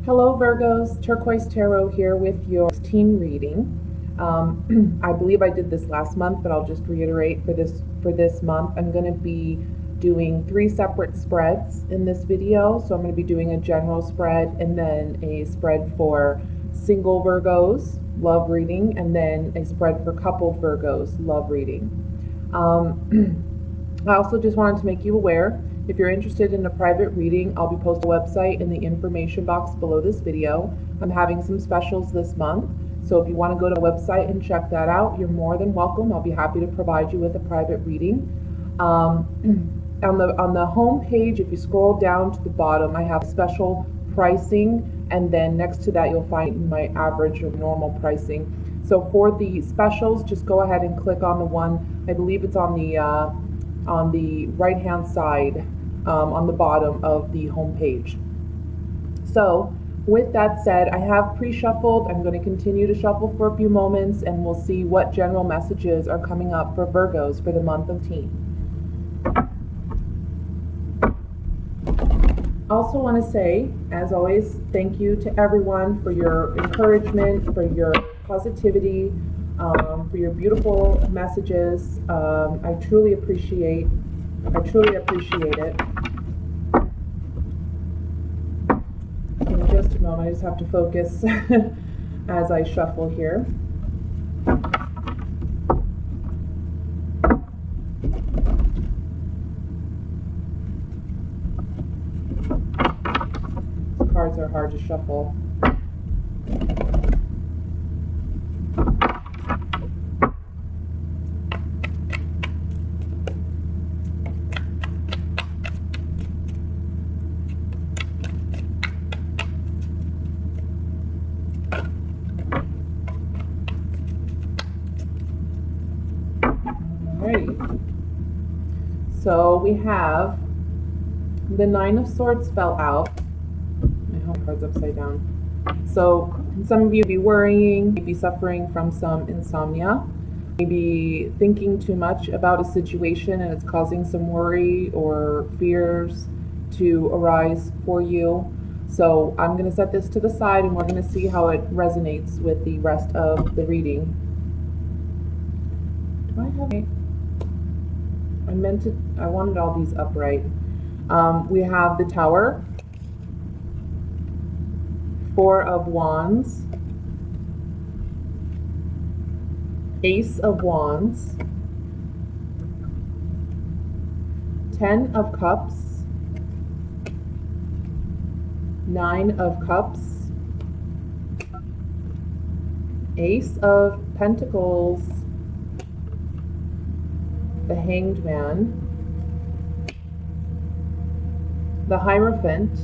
Hello Virgos, Turquoise Tarot here with your teen reading. I believe I did this last month, but I'll just reiterate for this month. I'm going to be doing 3 separate spreads in this video. So I'm going to be doing a general spread and then a spread for single Virgos, love reading, and then a spread for coupled Virgos, love reading. I also just wanted to make you aware, if you're interested in a private reading, I'll be posting a website in the information box below this video. I'm having some specials this month, so if you want to go to the website and check that out, you're more than welcome. I'll be happy to provide you with a private reading. On the home page, if you scroll down to the bottom, I have special pricing, and then next to that you'll find my average or normal pricing. So for the specials, just go ahead and click on the one, I believe it's on the right hand side, on the bottom of the home page. So with that said, I have pre-shuffled. I'm going to continue to shuffle for a few moments and we'll see what general messages are coming up for Virgos for the month of Teen. Also want to say, as always, thank you to everyone for your encouragement, for your positivity, for your beautiful messages. I truly appreciate it. In just a moment, I just have to focus as I shuffle here. The cards are hard to shuffle. So we have the 9 of Swords fell out. My home card's upside down. So some of you be worrying, maybe suffering from some insomnia, maybe thinking too much about a situation and it's causing some worry or fears to arise for you. So I'm going to set this to the side and we're going to see how it resonates with the rest of the reading. Do I have I wanted all these upright. We have the Tower, 4 of Wands, Ace of Wands, 10 of Cups, 9 of Cups, Ace of Pentacles, the Hanged Man, the Hierophant,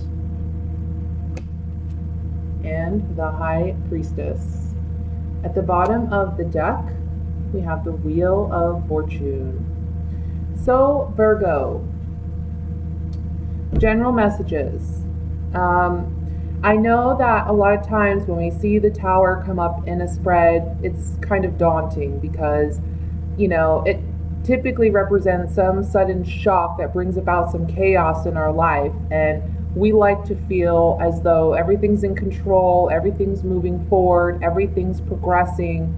and the High Priestess. At the bottom of the deck, we have the Wheel of Fortune. So, Virgo, general messages. I know that a lot of times when we see the Tower come up in a spread, it's kind of daunting because, you know, it typically represents some sudden shock that brings about some chaos in our life, and we like to feel as though everything's in control, everything's moving forward, everything's progressing.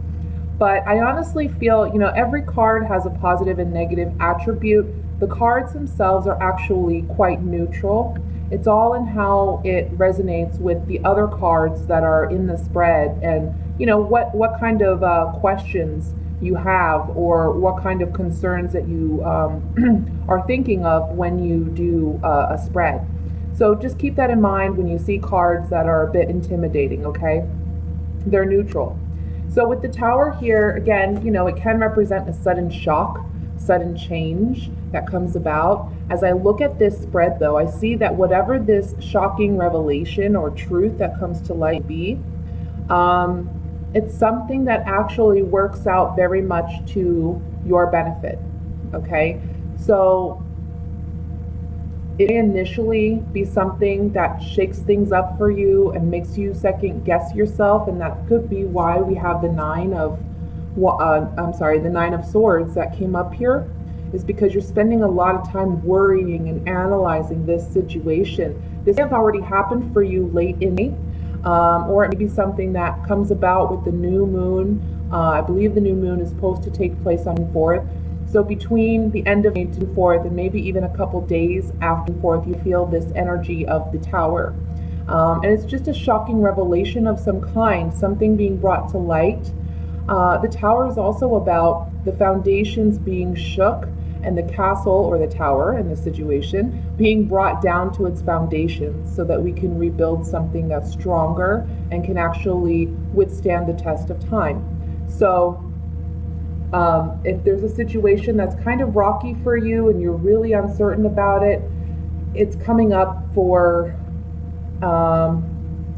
But I honestly feel, you know, every card has a positive and negative attribute. The cards themselves are actually quite neutral. It's all in how it resonates with the other cards that are in the spread, and you know what kind of questions you have or what kind of concerns that you are thinking of when you do a spread. So just keep that in mind when you see cards that are a bit intimidating, okay? They're neutral. So with the Tower here, again, you know, it can represent a sudden shock, sudden change that comes about. As I look at this spread though, I see that whatever this shocking revelation or truth that comes to light be, it's something that actually works out very much to your benefit, okay? So it may initially be something that shakes things up for you and makes you second guess yourself, and that could be why we have the 9 of Swords that came up here, is because you're spending a lot of time worrying and analyzing this situation. This may have already happened for you late in May, or it may be something that comes about with the new moon. I believe the new moon is supposed to take place on the 4th. So between the end of May to 4th, and maybe even a couple days after 4th, you feel this energy of the Tower. And it's just a shocking revelation of some kind, something being brought to light. The Tower is also about the foundations being shook and the castle, or the tower in this situation, being brought down to its foundations so that we can rebuild something that's stronger and can actually withstand the test of time. So if there's a situation that's kind of rocky for you and you're really uncertain about it, it's coming up for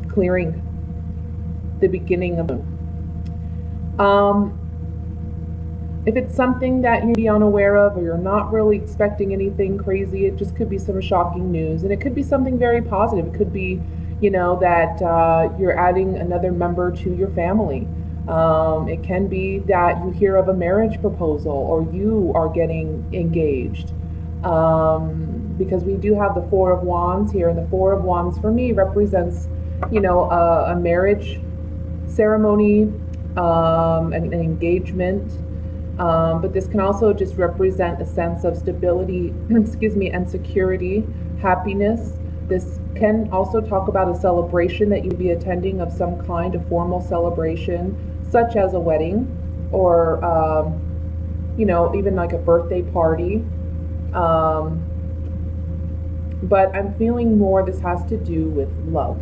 clearing, the beginning of if it's something that you'd be unaware of, or you're not really expecting anything crazy, it just could be some shocking news. And it could be something very positive. It could be, that you're adding another member to your family. It can be that you hear of a marriage proposal, or you are getting engaged. Because we do have the Four of Wands here, and the Four of Wands for me represents, a marriage ceremony, an engagement. But this can also just represent a sense of stability, and security, happiness. This can also talk about a celebration that you'd be attending, of some kind of formal celebration, such as a wedding, or, even like a birthday party. But I'm feeling more this has to do with love,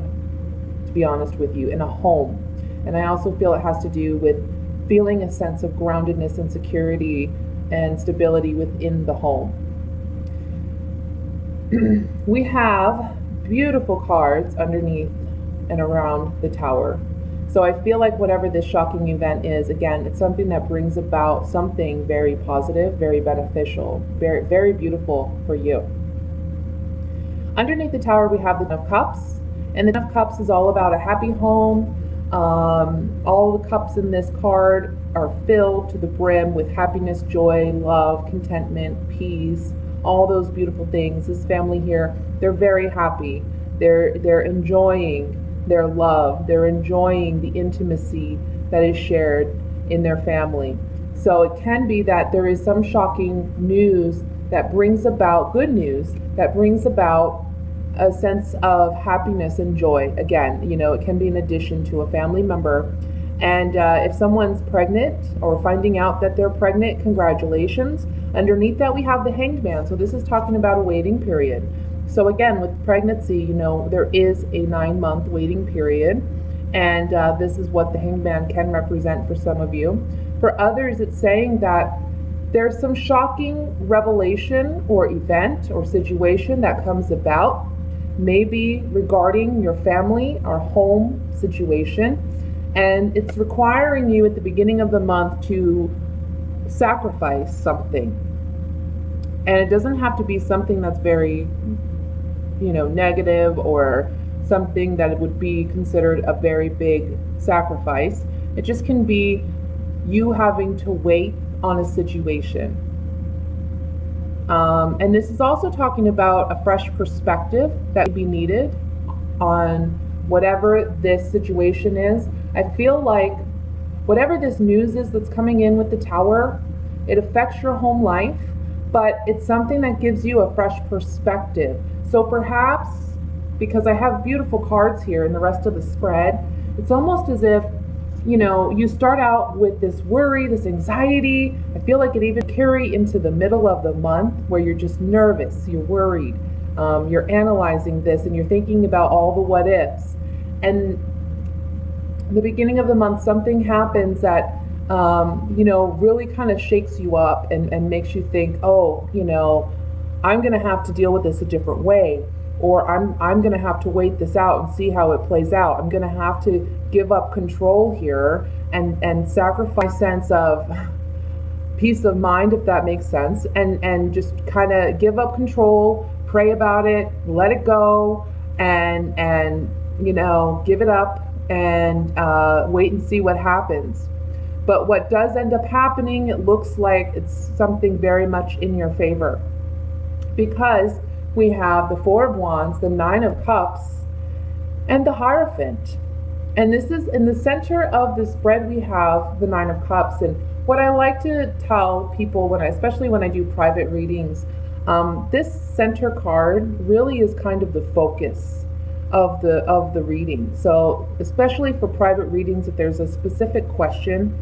to be honest with you, in a home. And I also feel it has to do with feeling a sense of groundedness and security and stability within the home. We have beautiful cards underneath and around the Tower. So I feel like whatever this shocking event is, again, it's something that brings about something very positive, very beneficial, very, very beautiful for you. Underneath the Tower, we have the Ten of Cups. And the Ten of Cups is all about a happy home. All the cups in this card are filled to the brim with happiness, joy, love, contentment, peace, all those beautiful things. This family here, they're very happy. They're enjoying their love. They're enjoying the intimacy that is shared in their family. So it can be that there is some shocking news that brings about good news, that brings about a sense of happiness and joy. Again, it can be in addition to a family member. And if someone's pregnant or finding out that they're pregnant, congratulations. Underneath that, we have the Hanged Man. So this is talking about a waiting period. So again, with pregnancy, there is a 9-month waiting period. And this is what the Hanged Man can represent for some of you. For others, it's saying that there's some shocking revelation or event or situation that comes about, maybe regarding your family or home situation, and it's requiring you at the beginning of the month to sacrifice something. And it doesn't have to be something that's very, negative, or something that would be considered a very big sacrifice. It just can be you having to wait on a situation. And this is also talking about a fresh perspective that would be needed on whatever this situation is. I feel like whatever this news is that's coming in with the Tower, it affects your home life, but it's something that gives you a fresh perspective. So perhaps, because I have beautiful cards here in the rest of the spread, it's almost as if you start out with this worry, this anxiety. I feel like it even carry into the middle of the month, where you're just nervous, you're worried, you're analyzing this, and you're thinking about all the what ifs. And the beginning of the month, something happens that, really kind of shakes you up and makes you think, I'm going to have to deal with this a different way. Or I'm going to have to wait this out and see how it plays out. I'm going to have to give up control here and sacrifice sense of peace of mind, if that makes sense, and just kind of give up control, pray about it, let it go, and give it up and wait and see what happens. But what does end up happening, it looks like it's something very much in your favor, because we have the Four of Wands, the Nine of Cups, and the Hierophant. And this is in the center of the spread, we have the Nine of Cups. And what I like to tell people especially when I do private readings, this center card really is kind of the focus of the reading. So especially for private readings, if there's a specific question,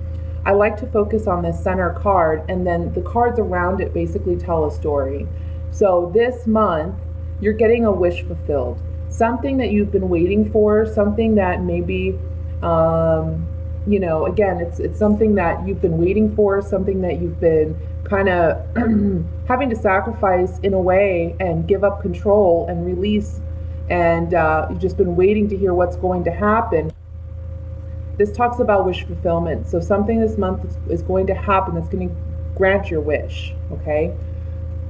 I like to focus on this center card, and then the cards around it basically tell a story. So this month, you're getting a wish fulfilled, something that you've been waiting for, something that maybe, again, it's something that you've been waiting for, something that you've been kind of having to sacrifice in a way and give up control and release, and you've just been waiting to hear what's going to happen. This talks about wish fulfillment. So something this month is going to happen that's going to grant your wish, okay?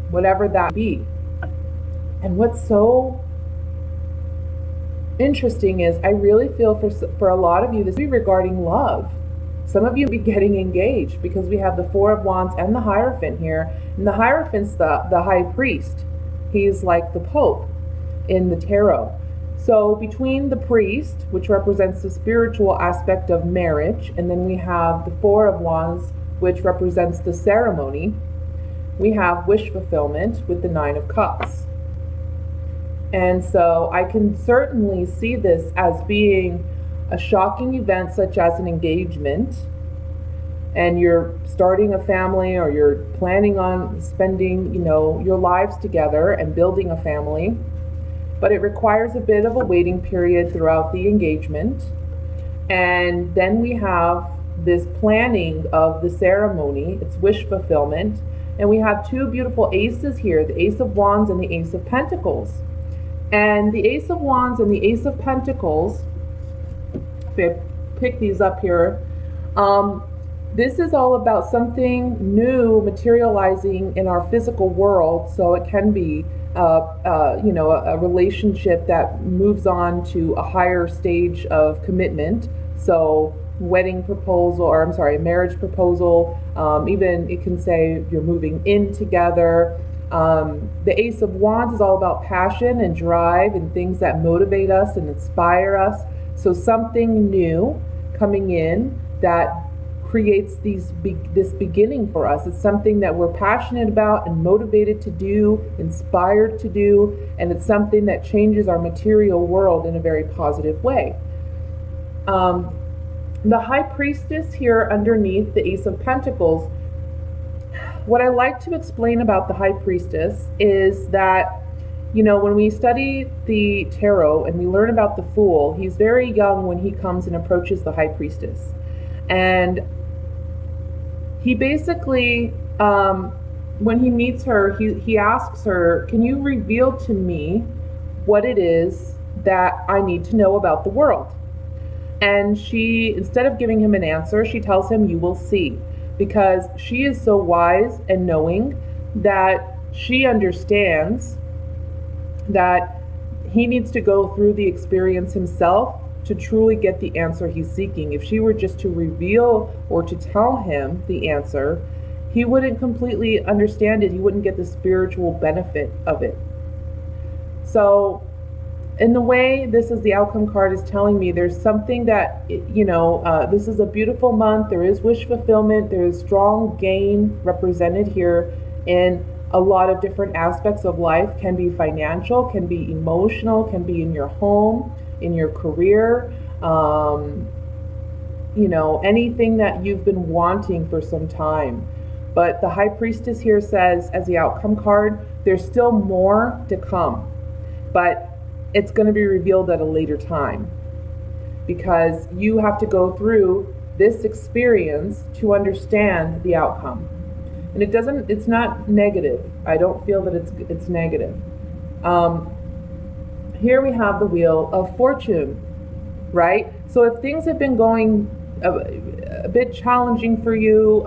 Whatever that be. And what's so interesting is I really feel for a lot of you, this will be regarding love. Some of you will be getting engaged because we have the Four of Wands and the Hierophant here. And the Hierophant's the high priest. He's like the Pope in the tarot. So between the priest, which represents the spiritual aspect of marriage, and then we have the Four of Wands, which represents the ceremony, we have wish fulfillment with the Nine of Cups. And so I can certainly see this as being a shocking event such as an engagement, and you're starting a family, or you're planning on spending, your lives together and building a family. But it requires a bit of a waiting period throughout the engagement. And then we have this planning of the ceremony, it's wish fulfillment. And we have two beautiful aces here, the Ace of Wands and the Ace of Pentacles. And the Ace of Wands and the Ace of Pentacles, if I pick these up here, this is all about something new materializing in our physical world. So it can be a relationship that moves on to a higher stage of commitment. So wedding proposal, or I'm sorry, a marriage proposal. Even it can say you're moving in together. The Ace of Wands is all about passion and drive and things that motivate us and inspire us. So something new coming in that creates this beginning for us. It's something that we're passionate about and motivated to do, inspired to do, and it's something that changes our material world in a very positive way. The High Priestess here underneath the Ace of Pentacles, what I like to explain about the High Priestess is that, when we study the tarot and we learn about the Fool, he's very young when he comes and approaches the High Priestess. And he basically, when he meets her, he asks her, can you reveal to me what it is that I need to know about the world? And she, instead of giving him an answer, she tells him, you will see. Because she is so wise and knowing that she understands that he needs to go through the experience himself to truly get the answer he's seeking. If she were just to reveal or to tell him the answer, he wouldn't completely understand it. He wouldn't get the spiritual benefit of it. So in the way this is the outcome card is telling me, there's something that, this is a beautiful month. There is wish fulfillment. There is strong gain represented here in a lot of different aspects of life. Can be financial, can be emotional, can be in your home, in your career, anything that you've been wanting for some time. But the High Priestess here says, as the outcome card, there's still more to come, but it's going to be revealed at a later time, because you have to go through this experience to understand the outcome. And it's not negative. I don't feel that it's negative. Here we have the Wheel of Fortune, right? So if things have been going a bit challenging for you,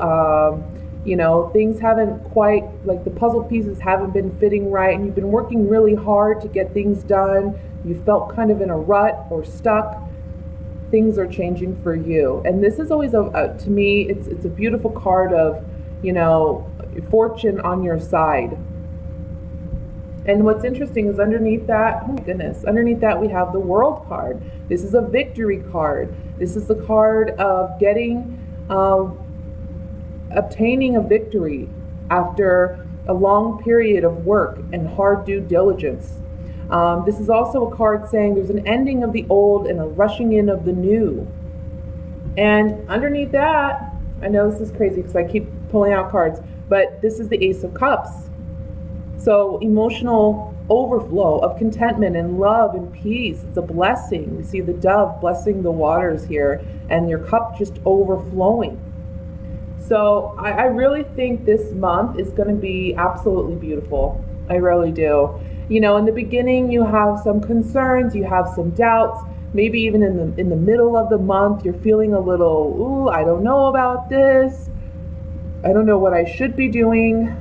things haven't quite, like the puzzle pieces haven't been fitting right, and you've been working really hard to get things done, you felt kind of in a rut or stuck, things are changing for you. And this is always, to me, it's a beautiful card of, fortune on your side. And what's interesting is underneath that, oh my goodness, underneath that we have the World card. This is a victory card. This is the card of getting, obtaining a victory after a long period of work and hard due diligence. This is also a card saying there's an ending of the old and a rushing in of the new. And underneath that, I know this is crazy because I keep pulling out cards, but this is the Ace of Cups. So emotional overflow of contentment and love and peace. It's a blessing. We see the dove blessing the waters here and your cup just overflowing. So I really think this month is going to be absolutely beautiful. I really do. You know, in the beginning you have some concerns, you have some doubts. Maybe even in the middle of the month you're feeling a little, ooh, I don't know about this. I don't know what I should be doing,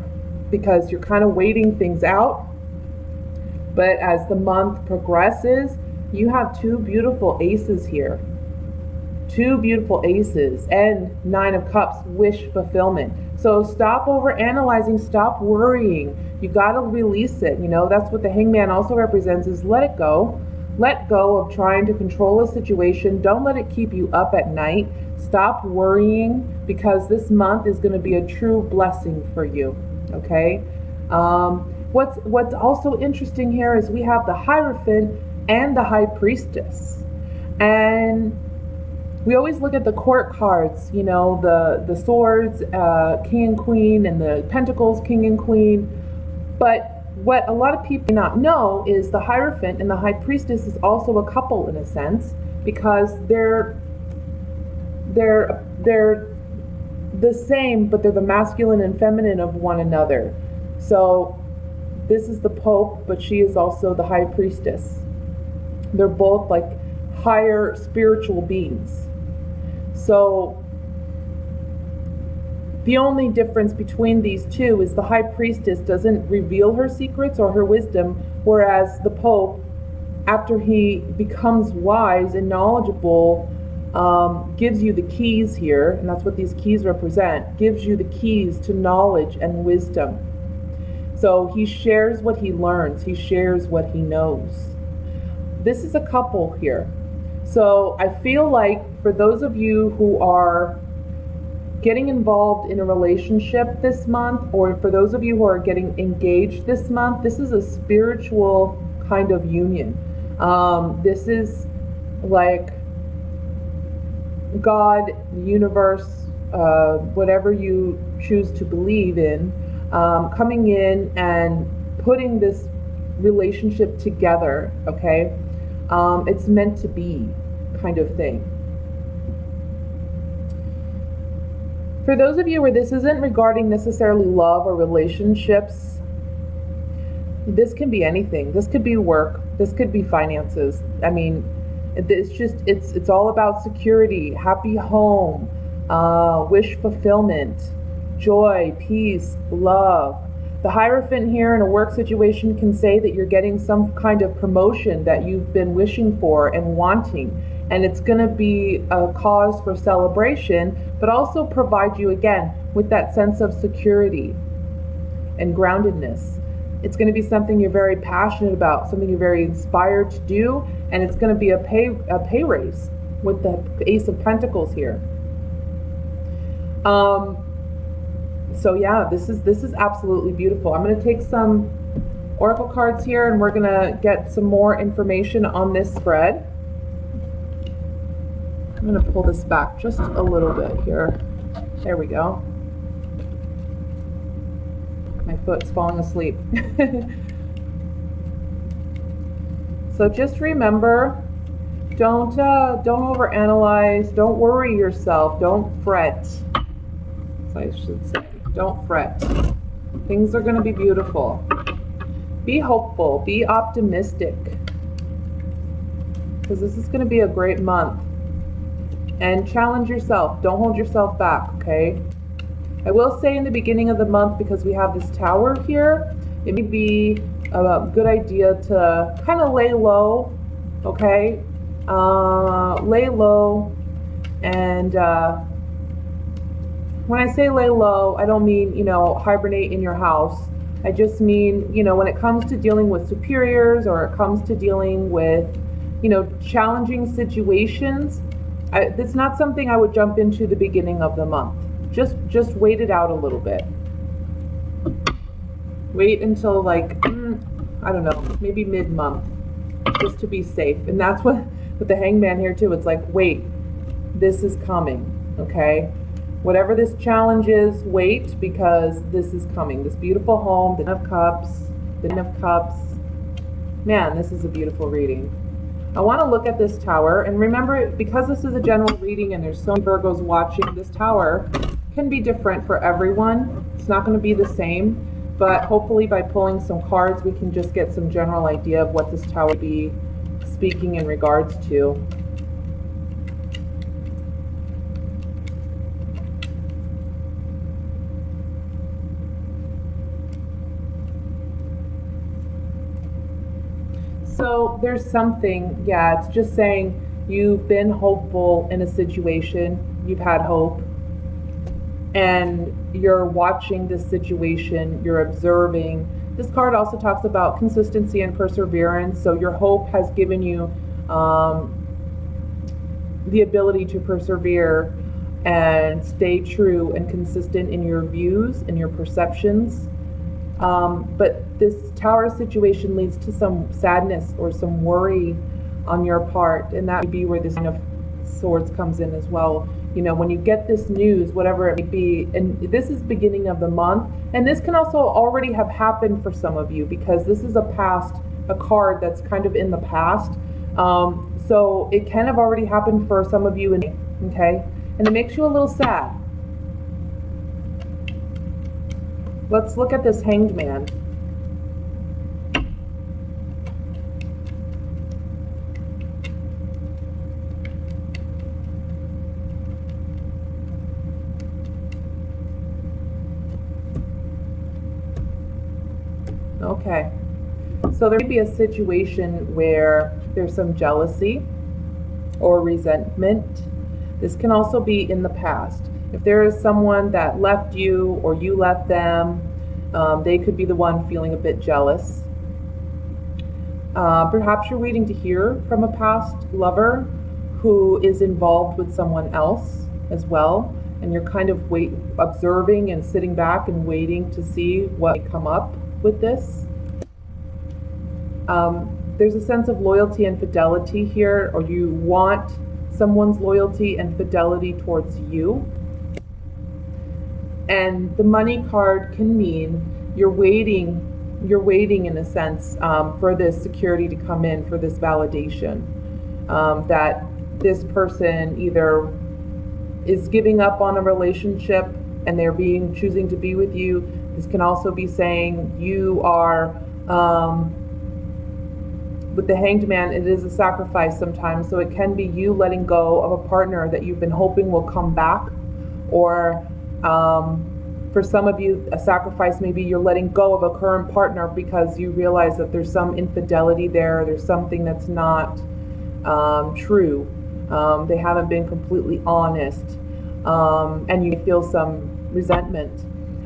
because you're kind of waiting things out. But as the month progresses, you have two beautiful aces here. Two beautiful aces and Nine of Cups, wish fulfillment. So stop over analyzing, stop worrying. You got to release it. You know, that's what the Hangman also represents, is let it go. Let go of trying to control a situation. Don't let it keep you up at night. Stop worrying, because this month is going to be a true blessing for you. Okay. What's also interesting here is we have the Hierophant and the High Priestess, and we always look at the court cards, you know, the swords, King and Queen, and the Pentacles, King and Queen. But what a lot of people do not know is the Hierophant and the High Priestess is also a couple in a sense, because they're the same, but they're the masculine and feminine of one another. So this is the Pope, but she is also the High Priestess. They're both like higher spiritual beings. So the only difference between these two is the High Priestess doesn't reveal her secrets or her wisdom, whereas the Pope, after he becomes wise and knowledgeable, gives you the keys here, and that's what these keys represent, gives you the keys to knowledge and wisdom. So he shares what he learns, he shares what he knows. This is a couple here. So I feel like for those of you who are getting involved in a relationship this month, or for those of you who are getting engaged this month, this is a spiritual kind of union. This is like God, the universe, whatever you choose to believe in, coming in and putting this relationship together, okay? It's meant to be kind of thing. For those of you where this isn't regarding necessarily love or relationships, this can be anything. This could be work. This could be finances. I mean, it's all about security, happy home, wish fulfillment, joy, peace, love. The Hierophant here in a work situation can say that you're getting some kind of promotion that you've been wishing for and wanting, and it's going to be a cause for celebration, but also provide you again with that sense of security and groundedness. It's going to be something you're very passionate about, something you're very inspired to do, and it's going to be a pay raise with the Ace of Pentacles here. So yeah, this is absolutely beautiful. I'm going to take some oracle cards here, and we're going to get some more information on this spread. I'm going to pull this back just a little bit here. There we go. My foot's falling asleep. So just remember, don't overanalyze, don't worry yourself, don't fret. So I should say, don't fret. Things are going to be beautiful. Be hopeful, be optimistic, because this is going to be a great month. And challenge yourself. Don't hold yourself back, okay? I will say in the beginning of the month, because we have this tower here, it may be a good idea to kind of lay low, okay? Lay low, and when I say lay low, I don't mean, you know, hibernate in your house. I just mean, when it comes to dealing with superiors or it comes to dealing with, challenging situations, it's not something I would jump into the beginning of the month. Just wait it out a little bit. Wait until like, I don't know, maybe mid-month, just to be safe. And that's what, with the Hangman here too, it's like, wait, this is coming, okay? Whatever this challenge is, wait, because this is coming. This beautiful home, the Ten of Cups. Man, this is a beautiful reading. I want to look at this tower, and remember, because this is a general reading and there's so many Virgos watching, this tower can be different for everyone. It's not going to be the same, but hopefully by pulling some cards, we can just get some general idea of what this tower would be speaking in regards to. So there's something, yeah, it's just saying you've been hopeful in a situation, you've had hope, and you're watching this situation, you're observing. This card also talks about consistency and perseverance, so your hope has given you the ability to persevere and stay true and consistent in your views and your perceptions. But this tower situation leads to some sadness or some worry on your part, and that would be where this Nine of Swords comes in as well. When you get this news, whatever it may be, and this is beginning of the month, and this can also already have happened for some of you because this is a card that's kind of in the past. So it can have already happened for some of you, okay? And it makes you a little sad. Let's look at this Hanged Man. Okay, so there may be a situation where there's some jealousy or resentment. This can also be in the past. If there is someone that left you or you left them, they could be the one feeling a bit jealous. Perhaps you're waiting to hear from a past lover who is involved with someone else as well, and you're kind of observing and sitting back and waiting to see what may come up with this. There's a sense of loyalty and fidelity here, or you want someone's loyalty and fidelity towards you. And the Money card can mean you're waiting in a sense for this security to come in, for this validation, that this person either is giving up on a relationship and they're choosing to be with you. This can also be saying you are, with the Hanged Man, it is a sacrifice sometimes, so it can be you letting go of a partner that you've been hoping will come back, or for some of you, a sacrifice maybe you're letting go of a current partner because you realize that there's some infidelity there's something that's not true. They haven't been completely honest, and you feel some resentment,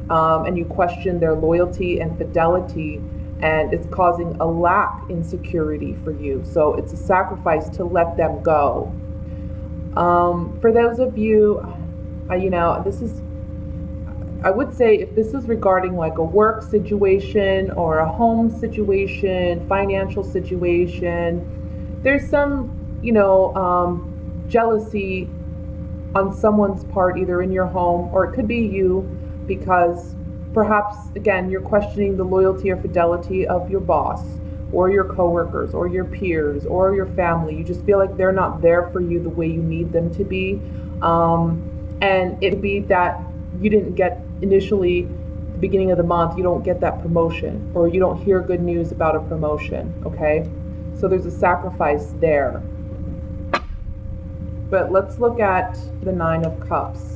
and you question their loyalty and fidelity, and it's causing a lack in security for you. So it's a sacrifice to let them go. For those of you, I would say if this is regarding like a work situation or a home situation, financial situation, there's some, jealousy on someone's part, either in your home or it could be you, because perhaps, again, you're questioning the loyalty or fidelity of your boss or your coworkers or your peers or your family. You just feel like they're not there for you the way you need them to be. And it'd be that you didn't get initially, the beginning of the month, you don't get that promotion, or you don't hear good news about a promotion, okay? So there's a sacrifice there. But let's look at the Nine of Cups.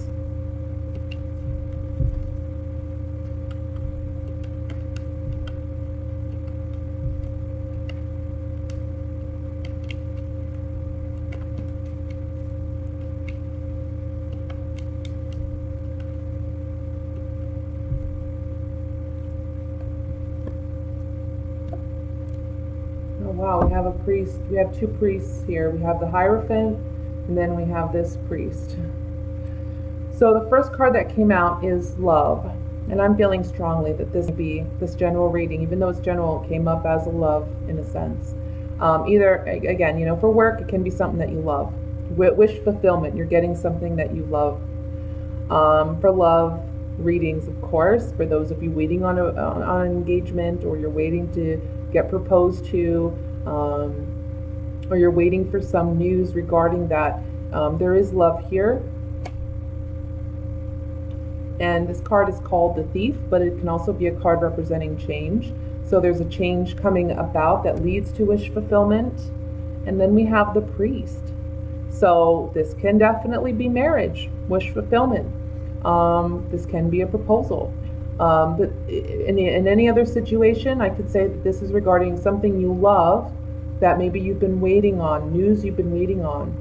Wow, we have a priest. We have two priests here. We have the Hierophant, and then we have this priest. So the first card that came out is love. And I'm feeling strongly that this would be this general reading, even though it's general, it came up as a love in a sense. Either, again, you know, for work, it can be something that you love. Wish fulfillment, you're getting something that you love. For love readings, of course, for those of you waiting on an engagement, or you're waiting to get proposed to, or you're waiting for some news regarding that, there is love here. And this card is called the Thief, but it can also be a card representing change. So there's a change coming about that leads to wish fulfillment. And then we have the Priest. So this can definitely be marriage, wish fulfillment. This can be a proposal. But in any other situation, I could say that this is regarding something you love that maybe you've been waiting on, news you've been waiting on.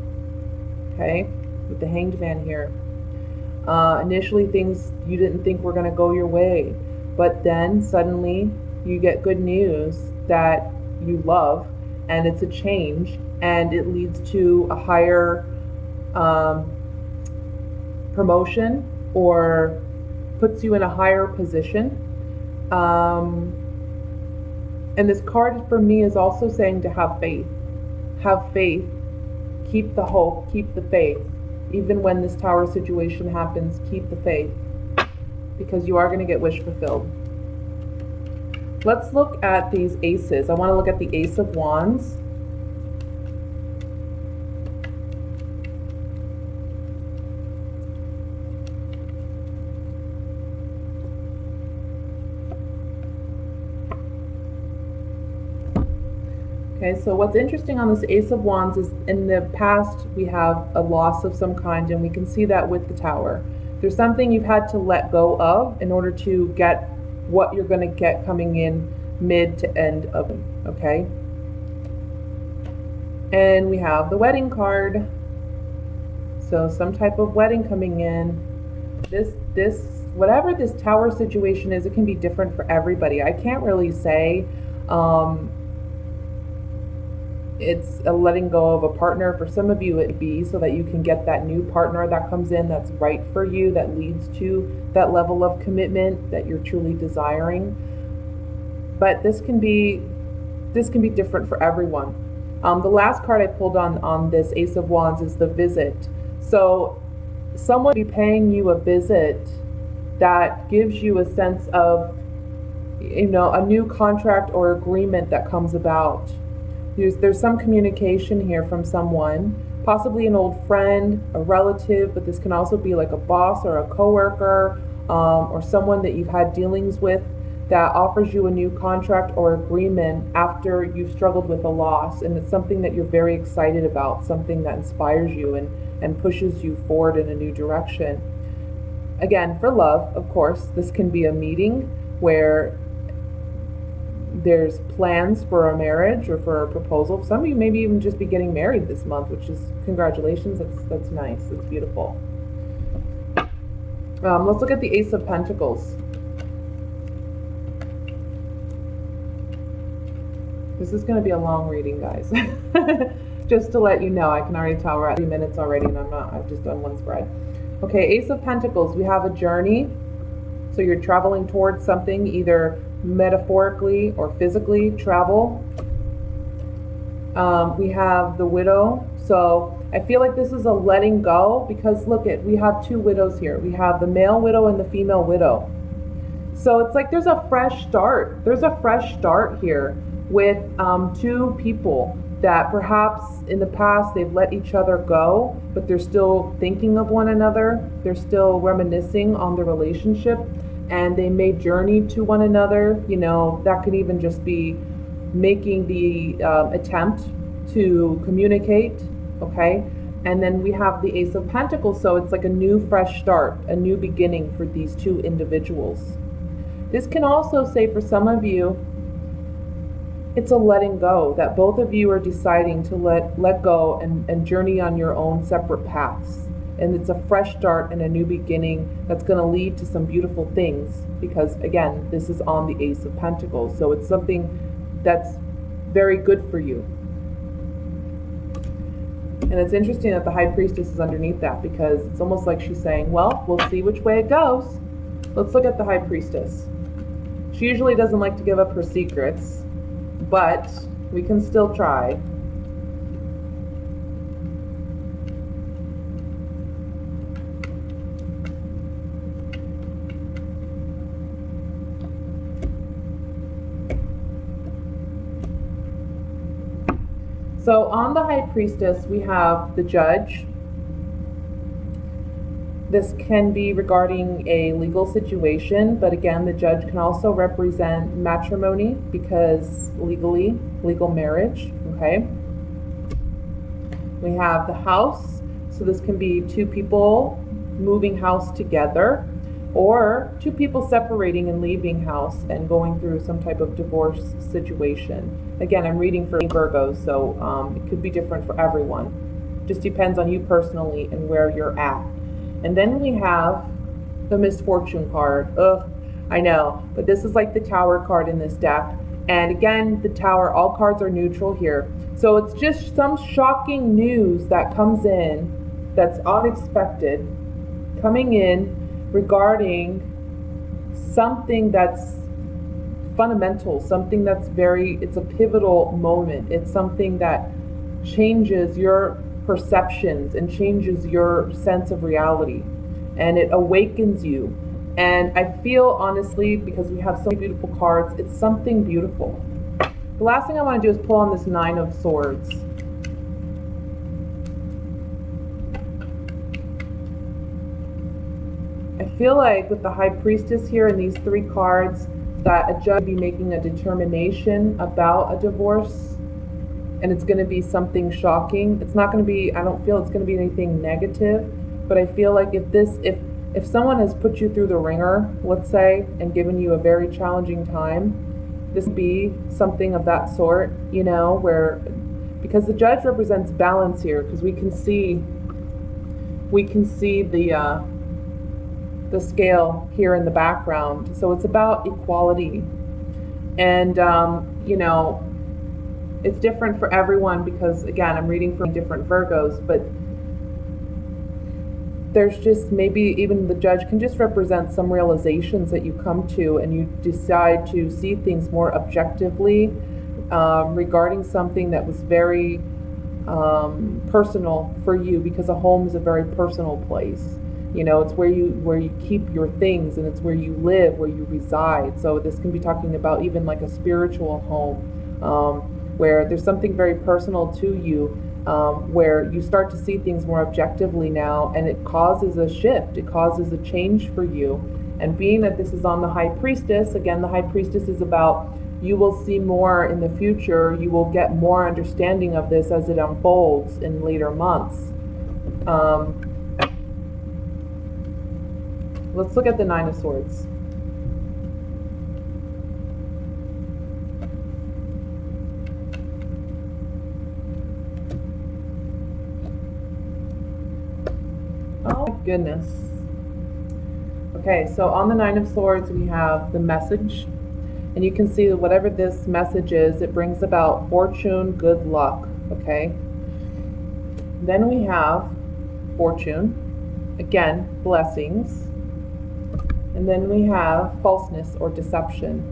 Okay, with the Hanged Man here. Initially things you didn't think were going to go your way, but then suddenly you get good news that you love, and it's a change, and it leads to a higher promotion, or puts you in a higher position. And this card for me is also saying to have faith. Have faith. Keep the hope. Keep the faith. Even when this Tower situation happens, keep the faith, because you are going to get wish fulfilled. Let's look at these aces. I want to look at the Ace of Wands. Okay, so what's interesting on this Ace of Wands is in the past we have a loss of some kind, and we can see that with the Tower. There's something you've had to let go of in order to get what you're going to get coming in mid to end of it, okay? And we have the Wedding card. So some type of wedding coming in. Whatever this Tower situation is, it can be different for everybody. I can't really say it's a letting go of a partner. For some of you it'd be so that you can get that new partner that comes in that's right for you, that leads to that level of commitment that you're truly desiring. But this can be different for everyone. The last card I pulled on this Ace of Wands is the Visit. So someone will be paying you a visit that gives you a sense of, you know, a new contract or agreement that comes about. There's some communication here from someone, possibly an old friend, a relative, but this can also be like a boss or a coworker, or someone that you've had dealings with that offers you a new contract or agreement after you've struggled with a loss, and it's something that you're very excited about, something that inspires you and pushes you forward in a new direction. Again, for love, of course, this can be a meeting where there's plans for a marriage or for a proposal. Some of you maybe even just be getting married this month, which is congratulations. That's nice. It's beautiful. Let's look at the Ace of Pentacles. This is going to be a long reading, guys. Just to let you know, I can already tell we're at 3 minutes already, and I've just done one spread. Okay, Ace of Pentacles. We have a journey. So you're traveling towards something, either metaphorically or physically travel. We have the Widow. So I feel like this is a letting go, because look at, we have two widows here. We have the male widow and the female widow. So it's like there's a fresh start. There's a fresh start here with two people that perhaps in the past they've let each other go, but they're still thinking of one another. They're still reminiscing on the relationship, and they may journey to one another. You know, that could even just be making the attempt to communicate, okay? And then we have the Ace of Pentacles, so it's like a new fresh start, a new beginning for these two individuals. This can also say for some of you, it's a letting go, that both of you are deciding to let go and journey on your own separate paths. And it's a fresh start and a new beginning that's going to lead to some beautiful things, because again, this is on the Ace of Pentacles. So it's something that's very good for you. And it's interesting that the High Priestess is underneath that, because it's almost like she's saying, well, we'll see which way it goes. Let's look at the High Priestess. She usually doesn't like to give up her secrets, but we can still try. So on the High Priestess, we have the Judge. This can be regarding a legal situation, but again, the Judge can also represent matrimony, because legal marriage, okay? We have the House, so this can be two people moving house together, or two people separating and leaving house and going through some type of divorce situation. Again, I'm reading for Virgos, so it could be different for everyone. Just depends on you personally and where you're at. And then we have the Misfortune card. Ugh, I know, but this is like the Tower card in this deck. And again, the Tower, all cards are neutral here. So it's just some shocking news that comes in that's unexpected, coming in regarding something that's fundamental, something that's it's a pivotal moment. It's something that changes your perceptions and changes your sense of reality, and it awakens you. And I feel, honestly, because we have so many beautiful cards, it's something beautiful. The last thing I want to do is pull on this Nine of Swords. I feel like with the High Priestess here and these three cards, that a judge will be making a determination about a divorce, and it's going to be something shocking. It's not going to be, I don't feel it's going to be anything negative, but I feel like if someone has put you through the ringer, let's say, and given you a very challenging time, this would be something of that sort, you know, where, because the Judge represents balance here, because we can see the scale here in the background. So it's about equality. And, you know, it's different for everyone, because, again, I'm reading from different Virgos, but there's just maybe even the Judge can just represent some realizations that you come to, and you decide to see things more objectively regarding something that was very personal for you, because a home is a very personal place. You know, it's where you keep your things, and it's where you live, where you reside. So this can be talking about even like a spiritual home, where there's something very personal to you, where you start to see things more objectively now, and it causes a shift, it causes a change for you. And being that this is on the High Priestess, again, the High Priestess is about, you will see more in the future, you will get more understanding of this as it unfolds in later months. Let's look at the Nine of Swords. Oh my goodness. Okay, so on the Nine of Swords we have the message, and you can see that whatever this message is, it brings about fortune, good luck, okay? Then we have fortune, again, blessings. And then we have falseness or deception.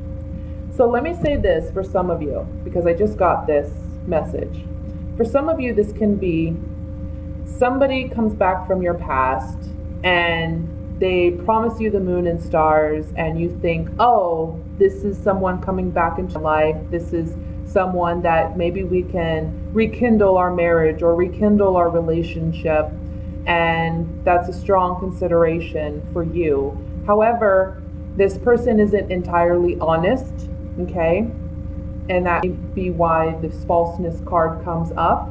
So let me say this for some of you, because I just got this message. For some of you, this can be somebody comes back from your past and they promise you the moon and stars, and you think, oh, this is someone coming back into life. This is someone that maybe we can rekindle our marriage or rekindle our relationship. And that's a strong consideration for you. However, this person isn't entirely honest, okay? And that may be why this falseness card comes up.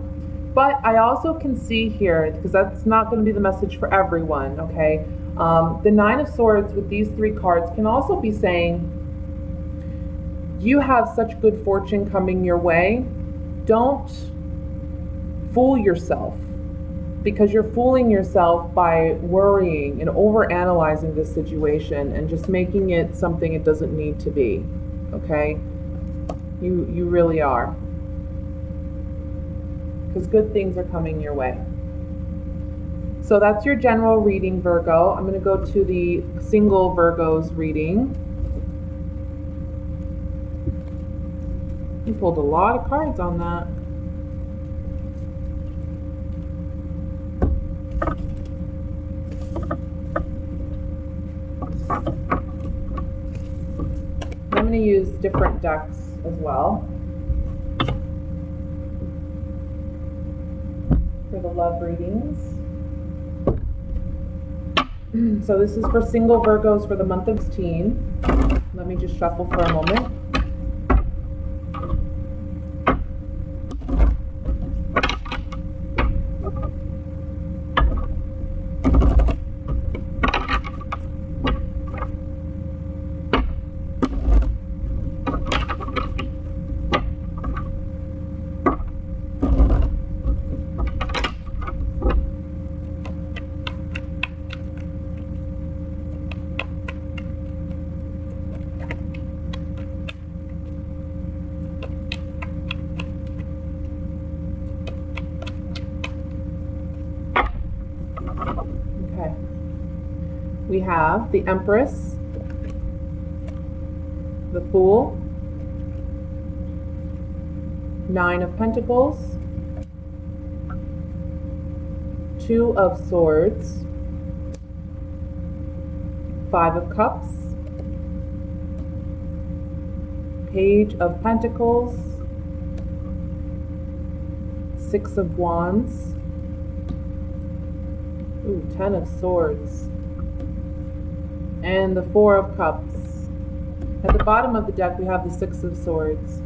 But I also can see here, because that's not going to be the message for everyone, okay? The Nine of Swords with these three cards can also be saying, you have such good fortune coming your way. Don't fool yourself, because you're fooling yourself by worrying and overanalyzing this situation and just making it something it doesn't need to be, okay? You really are. because good things are coming your way. So that's your general reading, Virgo. I'm going to go to the single Virgos reading. You pulled a lot of cards on that. I'm going to use different decks as well for the love readings. So this is for single Virgos for the month of 16. Let me just shuffle for a moment. Okay. We have the Empress, the Fool, Nine of Pentacles, Two of Swords, Five of Cups, Page of Pentacles, Six of Wands, ooh, Ten of Swords, and the Four of Cups. At the bottom of the deck, we have the Six of Swords.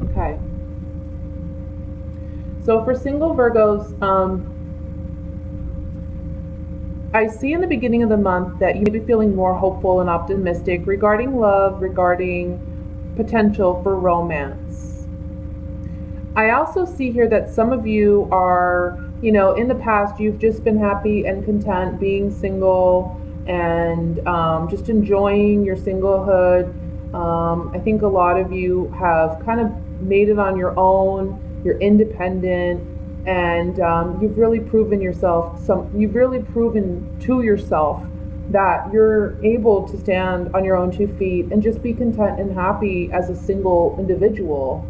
Okay. So for single Virgos, I see in the beginning of the month that you may be feeling more hopeful and optimistic regarding love, regarding potential for romance. I also see here that some of you are, in the past, you've just been happy and content being single and just enjoying your singlehood. I think a lot of you have kind of made it on your own. You're independent, and you've really proven you've really proven to yourself that you're able to stand on your own 2 feet and just be content and happy as a single individual.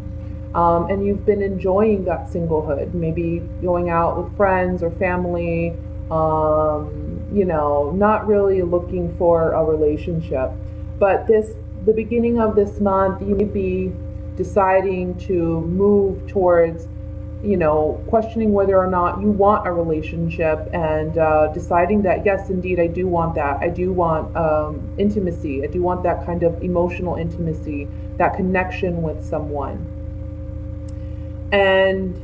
And you've been enjoying that singlehood, maybe going out with friends or family, not really looking for a relationship. But the beginning of this month, you may be deciding to move towards, questioning whether or not you want a relationship, and deciding that, yes, indeed, I do want that. I do want intimacy. I do want that kind of emotional intimacy, that connection with someone. And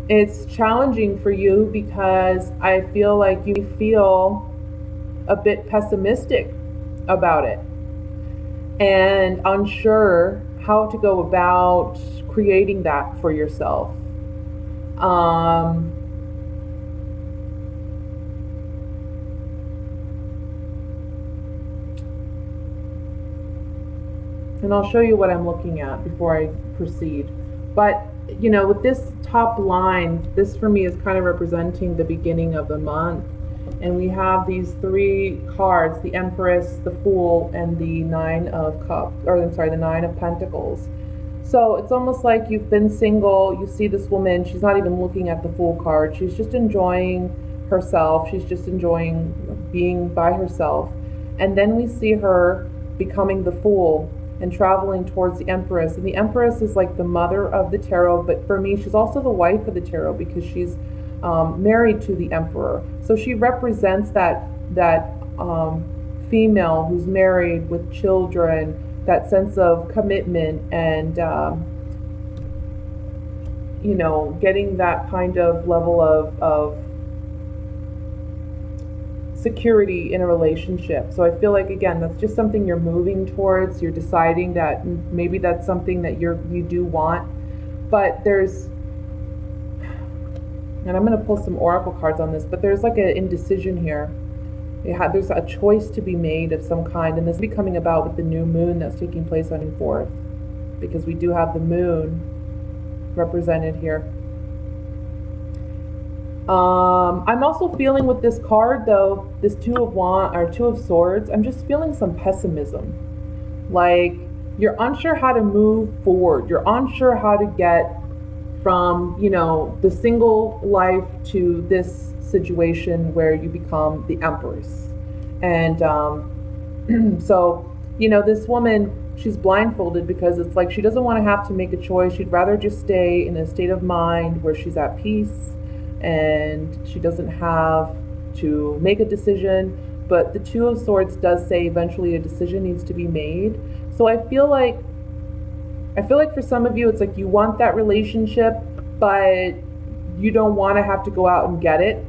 it's challenging for you because I feel like you feel a bit pessimistic about it and unsure how to go about creating that for yourself. And I'll show you what I'm looking at before I proceed. But, with this top line, this for me is kind of representing the beginning of the month. And we have these 3 cards, the Empress, the Fool, and the Nine of Pentacles. So it's almost like you've been single. You see this woman, she's not even looking at the Fool card. She's just enjoying herself. She's just enjoying being by herself. And then we see her becoming the Fool and traveling towards the Empress. And the Empress is like the mother of the tarot, but for me, she's also the wife of the tarot because she's married to the Emperor. So she represents that female who's married with children, that sense of commitment and getting that kind of level of security in a relationship. So I feel like, again, that's just something you're moving towards. You're deciding that maybe that's something that you do want. But there's, and I'm going to pull some oracle cards on this, but there's like an indecision here. There's a choice to be made of some kind, and this will be coming about with the new moon that's taking place on the 4th, because we do have the moon represented here. I'm also feeling with this card though, this Two of Swords, I'm just feeling some pessimism. Like you're unsure how to move forward. You're unsure how to get from, the single life to this situation where you become the Empress. And so, this woman, she's blindfolded because it's like she doesn't want to have to make a choice. She'd rather just stay in a state of mind where she's at peace and she doesn't have to make a decision. But the Two of Swords does say eventually a decision needs to be made. So I feel like for some of you, it's like you want that relationship, but you don't want to have to go out and get it,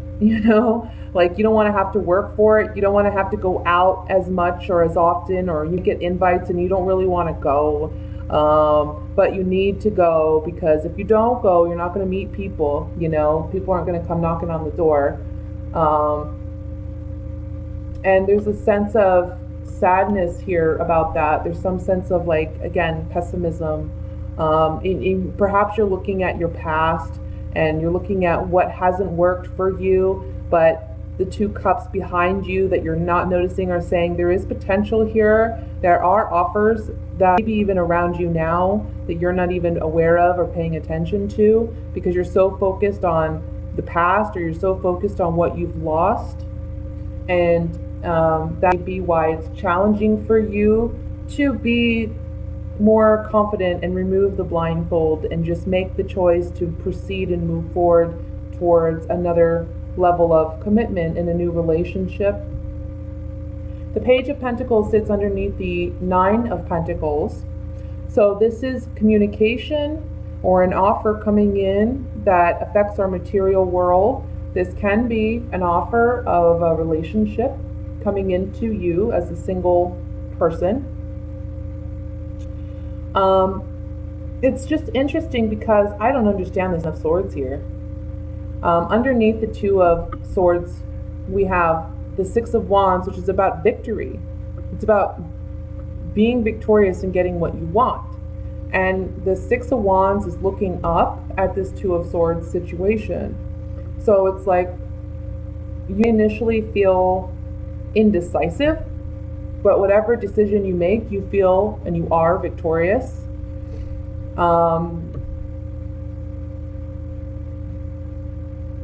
Like you don't want to have to work for it. You don't want to have to go out as much or as often, or you get invites and you don't really want to go. But you need to go because if you don't go, you're not going to meet people, People aren't going to come knocking on the door. And there's a sense of sadness here about that. There's some sense of like, again, pessimism. Perhaps you're looking at your past and you're looking at what hasn't worked for you, but the Two Cups behind you that you're not noticing are saying there is potential here. There are offers that maybe even around you now that you're not even aware of or paying attention to because you're so focused on the past or you're so focused on what you've lost. And that would be why it's challenging for you to be more confident and remove the blindfold and just make the choice to proceed and move forward towards another level of commitment in a new relationship. The Page of Pentacles sits underneath the Nine of Pentacles. So this is communication or an offer coming in that affects our material world. This can be an offer of a relationship coming into you as a single person. It's just interesting because I don't understand this Of Swords here. Underneath the Two of Swords, we have the Six of Wands, which is about victory. It's about being victorious and getting what you want. And the Six of Wands is looking up at this Two of Swords situation. So it's like you initially feel indecisive, but whatever decision you make, you feel and you are victorious.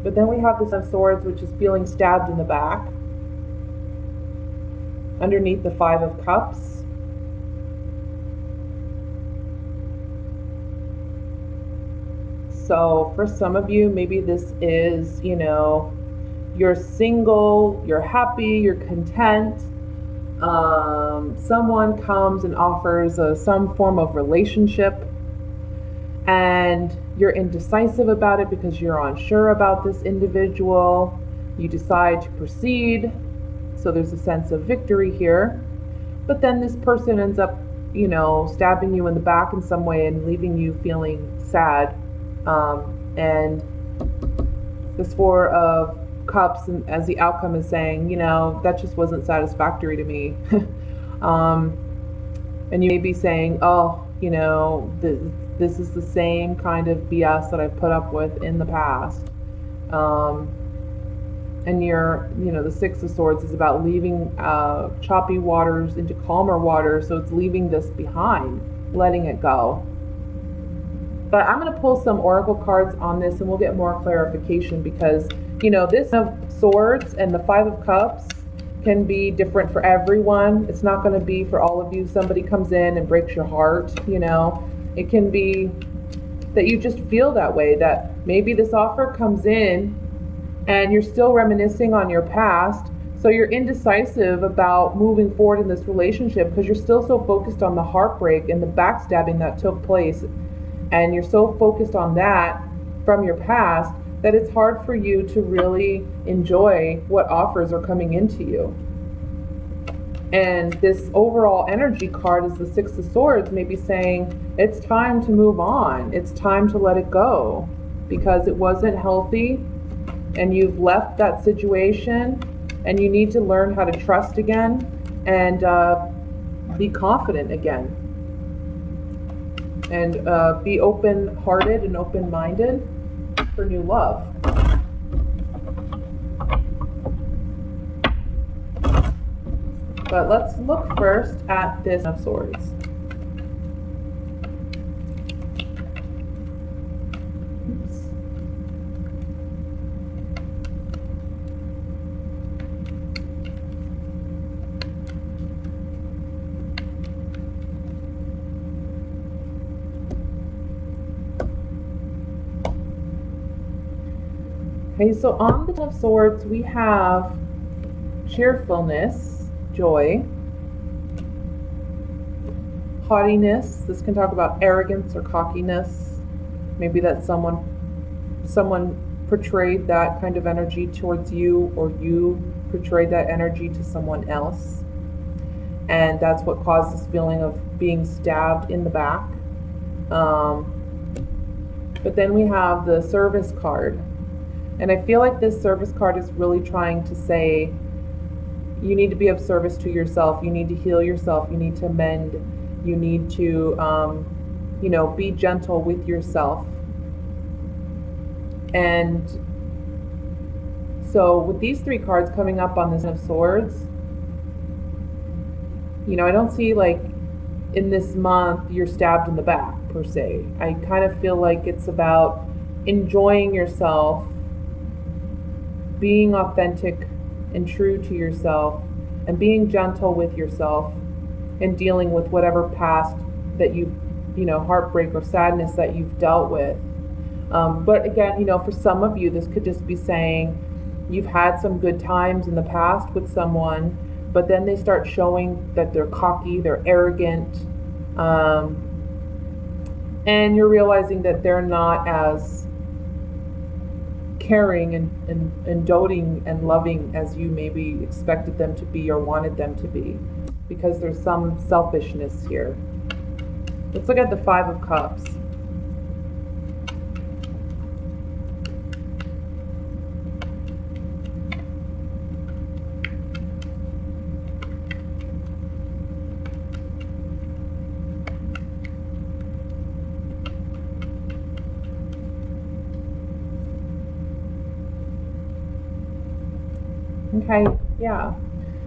But then we have this Of Swords, which is feeling stabbed in the back. Underneath the Five of Cups. So for some of you, maybe this is, you're single, you're happy, you're content. Someone comes and offers some form of relationship and you're indecisive about it because you're unsure about this individual. You decide to proceed. So there's a sense of victory here. But then this person ends up, stabbing you in the back in some way and leaving you feeling sad. And this Four of Cups, and as the outcome is saying, that just wasn't satisfactory to me. And you may be saying, oh, this is the same kind of BS that I've put up with in the past. And the Six of Swords is about leaving choppy waters into calmer waters. So it's leaving this behind, letting it go. But I'm going to pull some oracle cards on this and we'll get more clarification because, this of Swords and the Five of Cups can be different for everyone. It's not going to be for all of you. Somebody comes in and breaks your heart, It can be that you just feel that way, that maybe this offer comes in and you're still reminiscing on your past. So you're indecisive about moving forward in this relationship because you're still so focused on the heartbreak and the backstabbing that took place. And you're so focused on that from your past that it's hard for you to really enjoy what offers are coming into you. And this overall energy card is the Six of Swords, maybe saying it's time to move on. It's time to let it go because it wasn't healthy and you've left that situation and you need to learn how to trust again and be confident again. And be open-hearted and open-minded for new love. But let's look first at this of Swords. Okay, so on the Ten of Swords, we have cheerfulness, joy, haughtiness. This can talk about arrogance or cockiness. Maybe that someone portrayed that kind of energy towards you, or you portrayed that energy to someone else. And that's what caused this feeling of being stabbed in the back. But then we have the Service card. And I feel like this Service card is really trying to say, you need to be of service to yourself. You need to heal yourself. You need to mend. You need to, be gentle with yourself. And so with these three cards coming up on this Ten of Swords, I don't see like in this month you're stabbed in the back per se. I kind of feel like it's about enjoying yourself, being authentic and true to yourself, and being gentle with yourself, and dealing with whatever past that heartbreak or sadness that you've dealt with. But again, for some of you, this could just be saying you've had some good times in the past with someone, but then they start showing that they're cocky, they're arrogant, and you're realizing that they're not as caring and doting and loving as you maybe expected them to be or wanted them to be, because there's some selfishness here. Let's look at the Five of Cups. Okay, yeah.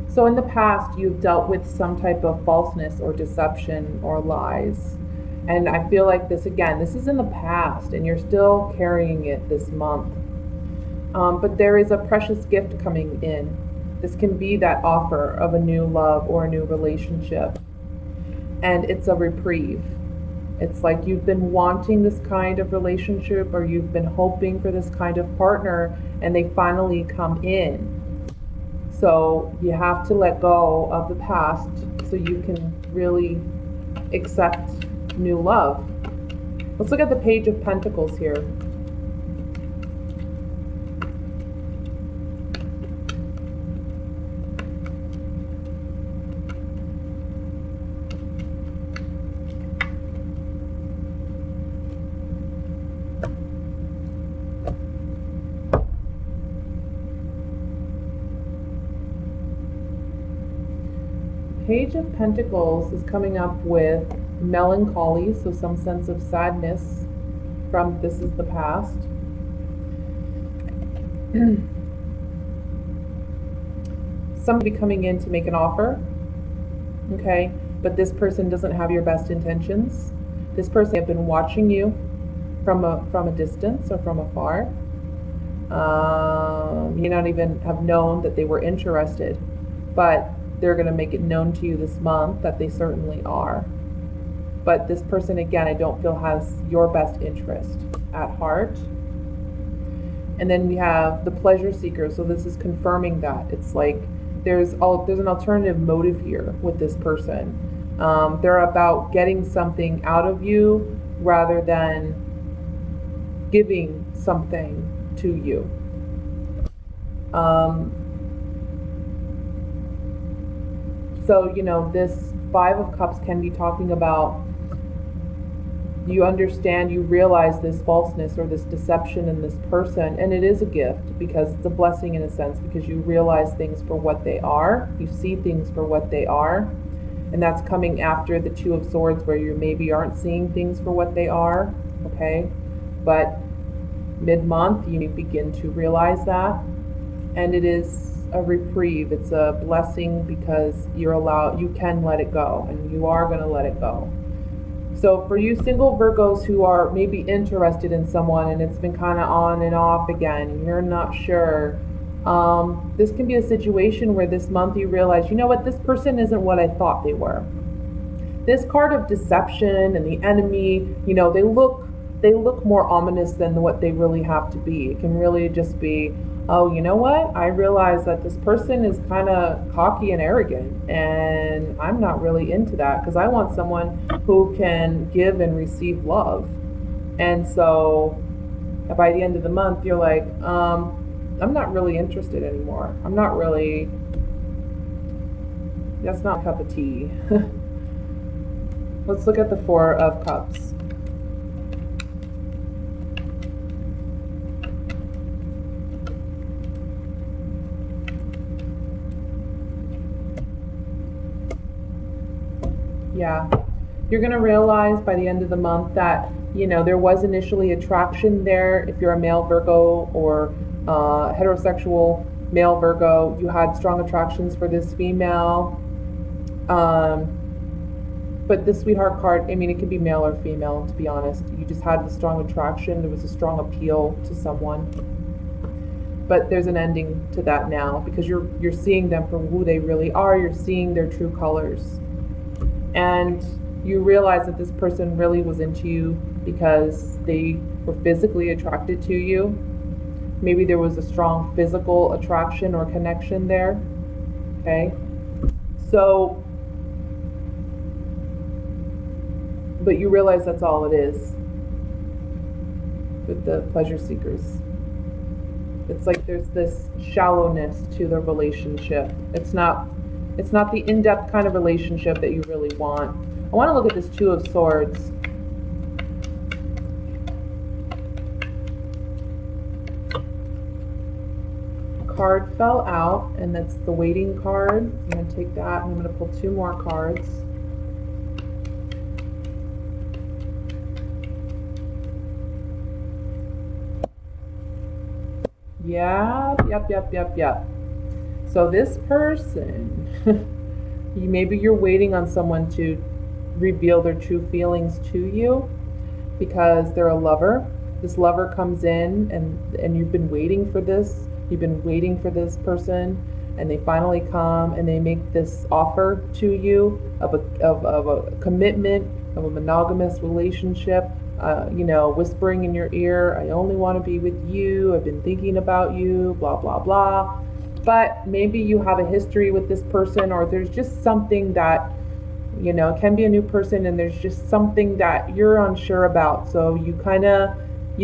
So in the past, you've dealt with some type of falseness or deception or lies. And I feel like this is in the past, and you're still carrying it this month. But there is a precious gift coming in. This can be that offer of a new love or a new relationship. And it's a reprieve. It's like you've been wanting this kind of relationship, or you've been hoping for this kind of partner, and they finally come in. So you have to let go of the past so you can really accept new love. Let's look at the Page of Pentacles here. Page of Pentacles is coming up with melancholy, so some sense of sadness from this is the past. Somebody coming in to make an offer, okay, but this person doesn't have your best intentions. This person may have been watching you from a distance or from afar. You not even have known that they were interested, but they're going to make it known to you this month that they certainly are. But this person, again, I don't feel has your best interest at heart. And then we have the pleasure seeker. So this is confirming that. It's like there's an alternative motive here with this person. They're about getting something out of you rather than giving something to you. So, this Five of Cups can be talking about you understand, you realize this falseness or this deception in this person, and it is a gift because it's a blessing in a sense, because you realize things for what they are, you see things for what they are, and that's coming after the Two of Swords, where you maybe aren't seeing things for what they are, okay? But mid-month, you begin to realize that, and it is a reprieve. It's a blessing because you can let it go, and you are going to let it go. So for you single Virgos who are maybe interested in someone and it's been kind of on and off again, you're not sure, this can be a situation where this month you realize, you know what, this person isn't what I thought they were. This card of deception and the enemy, you know, they look more ominous than what they really have to be. It can really just be, oh, you know what? I realize that this person is kind of cocky and arrogant, and I'm not really into that because I want someone who can give and receive love. And so by the end of the month, you're like, I'm not really interested anymore. That's not a cup of tea. Let's look at the Four of Cups. Yeah, you're going to realize by the end of the month that, you know, there was initially attraction there. If you're a male Virgo or heterosexual male Virgo, you had strong attractions for this female. But the Sweetheart card, I mean, it could be male or female, to be honest. You just had the strong attraction. There was a strong appeal to someone. But there's an ending to that now because you're seeing them for who they really are. You're seeing their true colors. And you realize that this person really was into you because they were physically attracted to you. Maybe there was a strong physical attraction or connection there. Okay? So, but you realize that's all it is with the pleasure seekers. It's like there's this shallowness to the relationship. It's not the in-depth kind of relationship that you really want. I want to look at this Two of Swords. Card fell out, and that's the waiting card. I'm going to take that, and I'm going to pull two more cards. Yep. So this person, maybe you're waiting on someone to reveal their true feelings to you because they're a lover. This lover comes in and you've been waiting for this. You've been waiting for this person, and they finally come and they make this offer to you of a commitment, of a monogamous relationship. You know, whispering in your ear, I only want to be with you. I've been thinking about you, blah, blah, blah. But maybe you have a history with this person, or there's just something that, you know, it can be a new person, and there's just something that you're unsure about. So you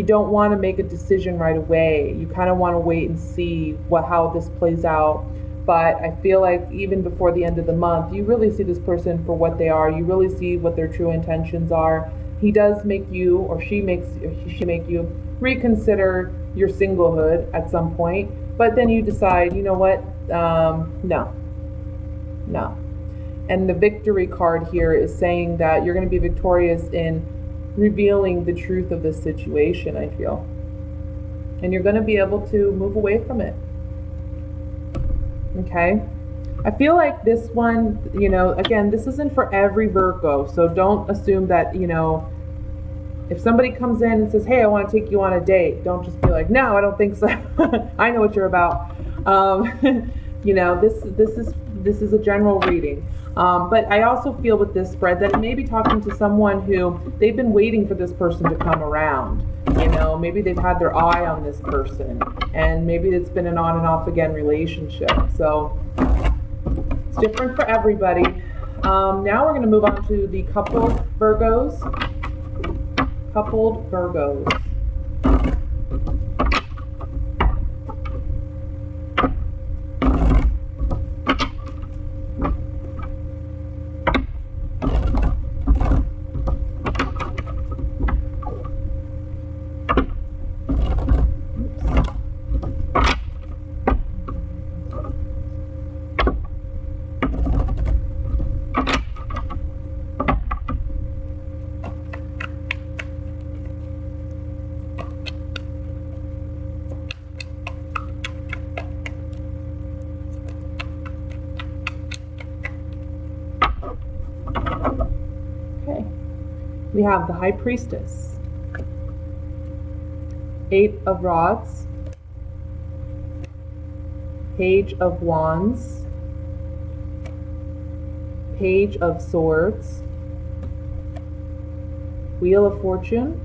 don't want to make a decision right away. You kind of want to wait and see how this plays out. But I feel like even before the end of the month, you really see this person for what they are. You really see what their true intentions are. He does make you, or she make you reconsider your singlehood at some point. But then you decide, you know what, no. And the victory card here is saying that you're going to be victorious in revealing the truth of this situation, I feel. And you're going to be able to move away from it. Okay? I feel like this one, you know, again, this isn't for every Virgo. So don't assume that, you know, if somebody comes in and says, hey, I want to take you on a date, don't just be like, no, I don't think so. I know what you're about. You know, this is a general reading. But I also feel with this spread that it may be talking to someone who they've been waiting for this person to come around. You know, maybe they've had their eye on this person, and maybe it's been an on and off again relationship. So it's different for everybody. Now we're going to move on to the coupled Virgos. Coupled Virgos. we have the High Priestess, Eight of Rods, Page of Wands, Page of Swords, Wheel of Fortune,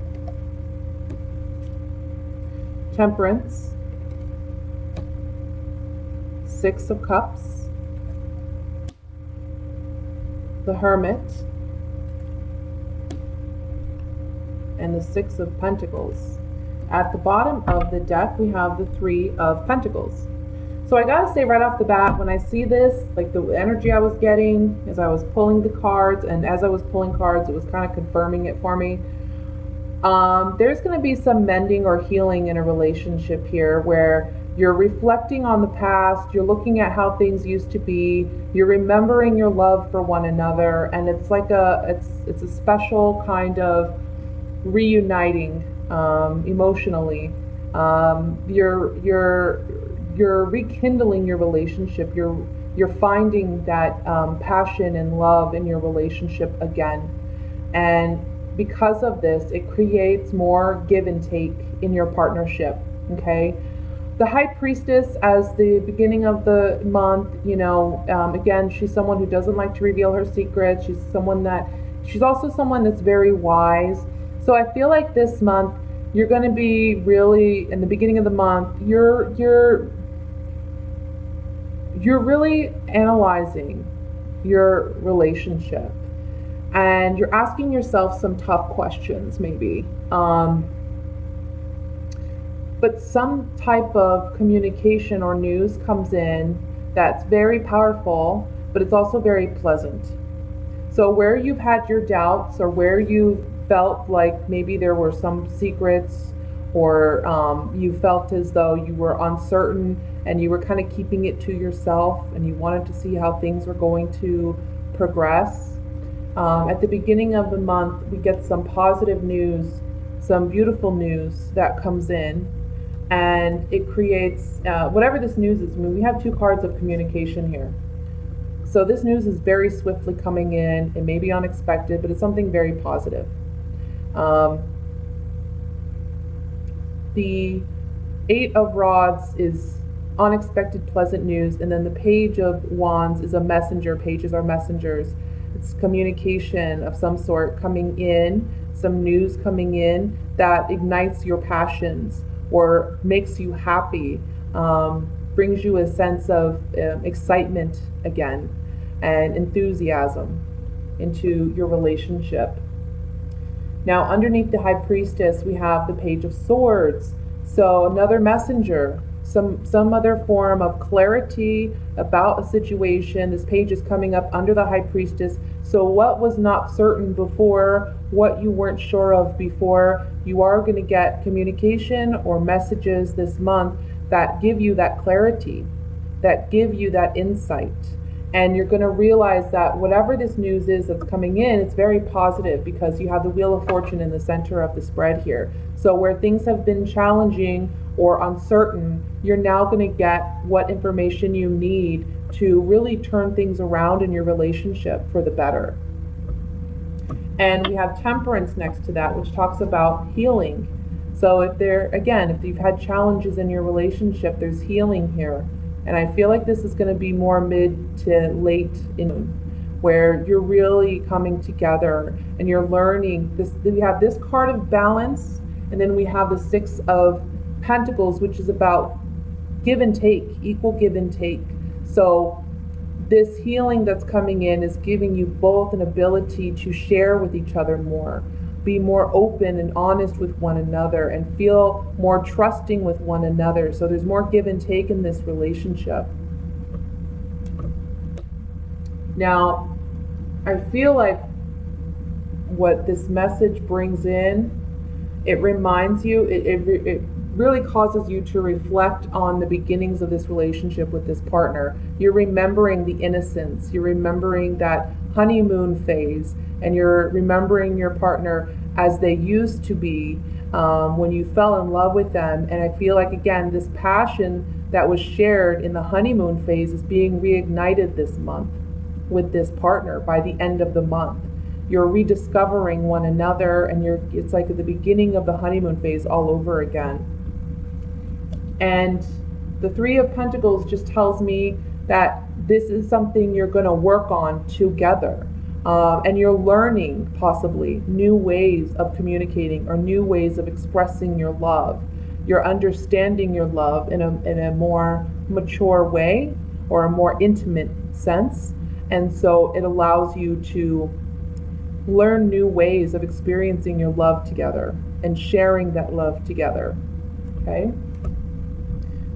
Temperance, Six of Cups, the Hermit, and the Six of Pentacles. At the bottom of the deck, we have the Three of Pentacles. So I gotta say right off the bat, when I see this, like the energy I was getting as I was pulling the cards, and as I was pulling cards, it was kind of confirming it for me. There's going to be some mending or healing in a relationship here where you're reflecting on the past, you're looking at how things used to be, you're remembering your love for one another, and it's like it's a special kind of reuniting emotionally. You're rekindling your relationship. You're finding that passion and love in your relationship again, and because of this, it creates more give and take in your partnership. Okay, the High Priestess, as the beginning of the month, again, she's someone who doesn't like to reveal her secrets. She's also someone that's very wise. So I feel like this month you're going to be really, in the beginning of the month, you're really analyzing your relationship. And you're asking yourself some tough questions, maybe. But some type of communication or news comes in that's very powerful, but it's also very pleasant. So where you've had your doubts, or where you felt like maybe there were some secrets, or you felt as though you were uncertain and you were kind of keeping it to yourself and you wanted to see how things were going to progress. At the beginning of the month, we get some positive news, some beautiful news that comes in, and it creates, whatever this news is. I mean, we have two cards of communication here. So this news is very swiftly coming in. It may be unexpected, but it's something very positive. The Eight of Rods is unexpected, pleasant news, and then the Page of Wands is a messenger. Pages are messengers. It's communication of some sort coming in, some news coming in that ignites your passions or makes you happy, brings you a sense of excitement again and enthusiasm into your relationship. Now, underneath the High Priestess, we have the Page of Swords. So another messenger, some other form of clarity about a situation. This page is coming up under the High Priestess. So what was not certain before, what you weren't sure of before, you are going to get communication or messages this month that give you that clarity, that give you that insight. And you're going to realize that whatever this news is that's coming in, it's very positive, because you have the Wheel of Fortune in the center of the spread here. So where things have been challenging or uncertain, you're now going to get what information you need to really turn things around in your relationship for the better. And we have Temperance next to that, which talks about healing. So if you've had challenges in your relationship, there's healing here. And I feel like this is going to be more mid to late in, where you're really coming together and you're learning this. We have this card of balance, and then we have the Six of Pentacles, which is about give and take, equal give and take. So this healing that's coming in is giving you both an ability to share with each other more, be more open and honest with one another, and feel more trusting with one another. So there's more give and take in this relationship. Now, I feel like what this message brings in, it reminds you, it really causes you to reflect on the beginnings of this relationship with this partner. You're remembering the innocence, you're remembering that honeymoon phase, and you're remembering your partner as they used to be when you fell in love with them. And I feel like, again, this passion that was shared in the honeymoon phase is being reignited this month with this partner by the end of the month. you're rediscovering one another, and it's like at the beginning of the honeymoon phase all over again. And the Three of Pentacles just tells me that this is something you're going to work on together. And you're learning possibly new ways of communicating or new ways of expressing your love. You're understanding your love in a more mature way or a more intimate sense. And so it allows you to learn new ways of experiencing your love together and sharing that love together. Okay?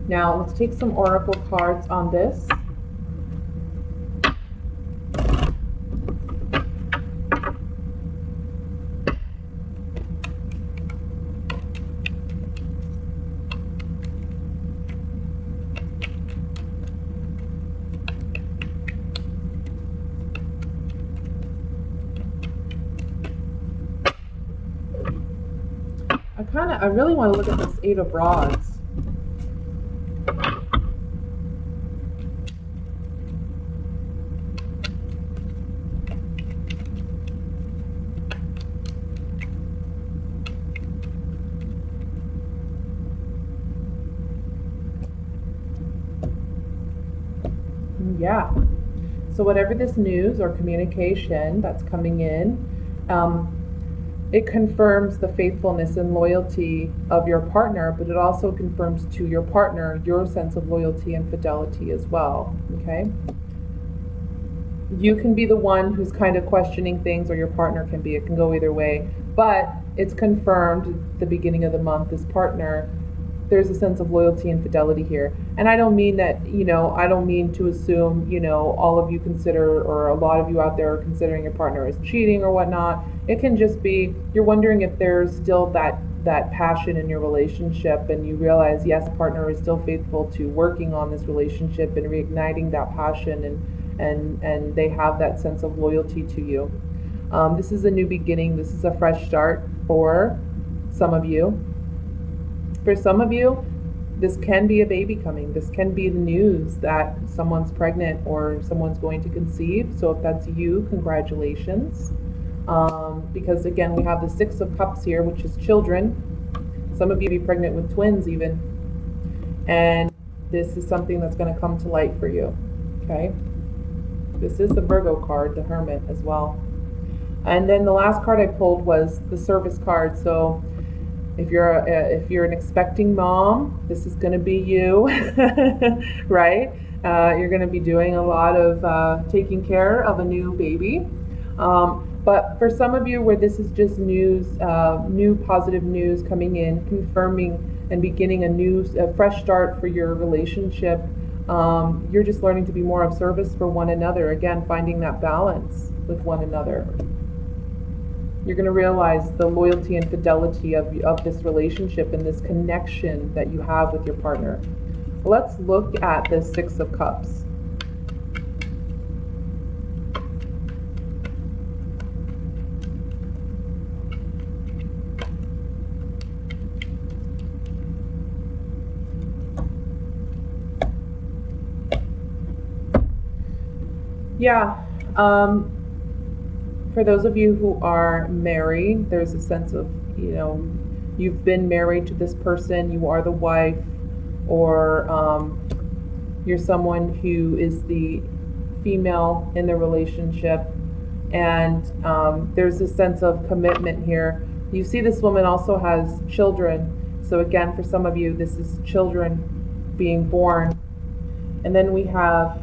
Now let's take some oracle cards on this. I really want to look at this Eight of Rods. Yeah. So whatever this news or communication that's coming in, it confirms the faithfulness and loyalty of your partner, but it also confirms to your partner your sense of loyalty and fidelity as well. Okay? You can be the one who's kind of questioning things, or your partner can be. It can go either way. But it's confirmed at the beginning of the month, this partner, there's a sense of loyalty and fidelity here. And I don't mean that, I don't mean to assume, all of you consider, or a lot of you out there are considering your partner as cheating or whatnot. It can just be, you're wondering if there's still that passion in your relationship, and you realize, yes, partner is still faithful to working on this relationship and reigniting that passion, and they have that sense of loyalty to you. This is a new beginning. This is a fresh start for some of you. For some of you, this can be a baby coming. This can be the news that someone's pregnant or someone's going to conceive. So if that's you, congratulations. Because again, we have the Six of Cups here, which is children. Some of you be pregnant with twins even. And this is something that's going to come to light for you. Okay? This is the Virgo card, the Hermit as well. And then the last card I pulled was the Service card. So if you're an expecting mom, this is going to be you, right? You're going to be doing a lot of taking care of a new baby. But for some of you where this is just news, new positive news coming in, confirming and beginning a fresh start for your relationship, you're just learning to be more of service for one another. Again, finding that balance with one another. You're going to realize the loyalty and fidelity of this relationship and this connection that you have with your partner. Let's look at the Six of Cups. Yeah. For those of you who are married, there's a sense of, you've been married to this person, you are the wife, or you're someone who is the female in the relationship, and there's a sense of commitment here. You see this woman also has children, so again, for some of you, this is children being born. And then we have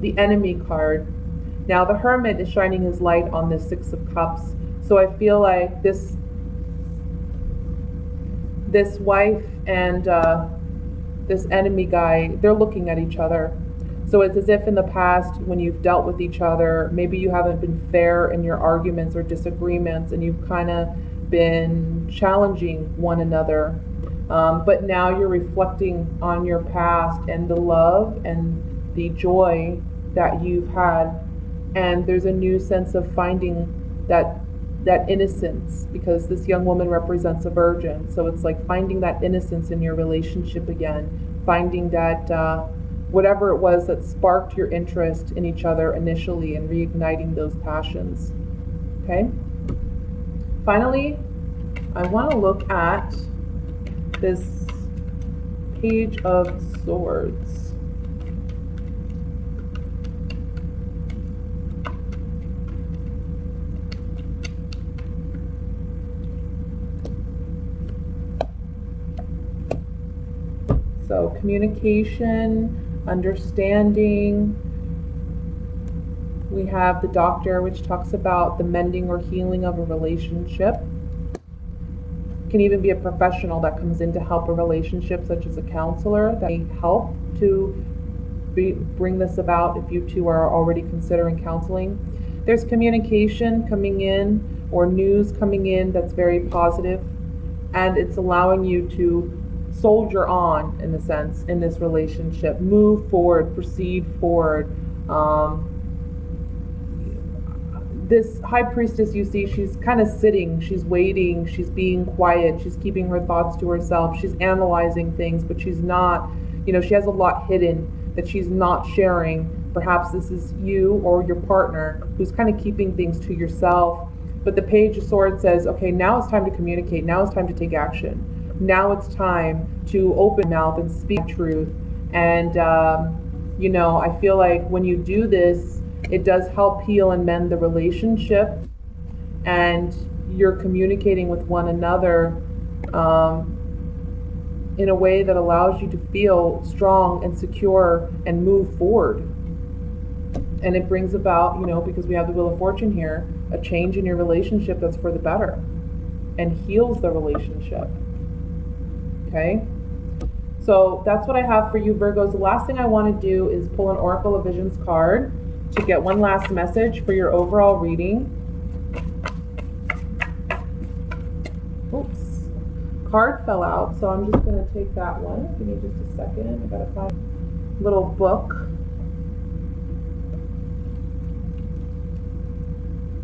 the Enemy card. Now the Hermit is shining his light on this Six of Cups. So I feel like this wife and this enemy guy, they're looking at each other. So it's as if in the past, when you've dealt with each other, maybe you haven't been fair in your arguments or disagreements, and you've kind of been challenging one another. But now you're reflecting on your past and the love and the joy that you've had. And there's a new sense of finding that innocence, because this young woman represents a virgin. So it's like finding that innocence in your relationship again, finding that whatever it was that sparked your interest in each other initially, and reigniting those passions. Okay. Finally, I want to look at this Page of Swords. So communication, understanding. We have the Doctor, which talks about the mending or healing of a relationship. Can even be a professional that comes in to help a relationship, such as a counselor, that may help to bring this about if you two are already considering counseling. There's communication coming in or news coming in that's very positive, and it's allowing you to soldier on, in a sense, in this relationship, move forward, proceed forward. This high priestess, you see, she's kind of sitting, she's waiting, she's being quiet, she's keeping her thoughts to herself, she's analyzing things, but she's not, she has a lot hidden that she's not sharing. Perhaps this is you or your partner who's kind of keeping things to yourself. But the Page of Swords says, okay, now it's time to communicate, now it's time to take action. Now it's time to open mouth and speak truth. And, I feel like when you do this, it does help heal and mend the relationship, and you're communicating with one another in a way that allows you to feel strong and secure and move forward. And it brings about, because we have the Wheel of Fortune here, a change in your relationship that's for the better and heals the relationship. Okay? So that's what I have for you, Virgos. The last thing I want to do is pull an Oracle of Visions card to get one last message for your overall reading. Oops. Card fell out, so I'm just going to take that one. Give me just a second. I got to find a little book.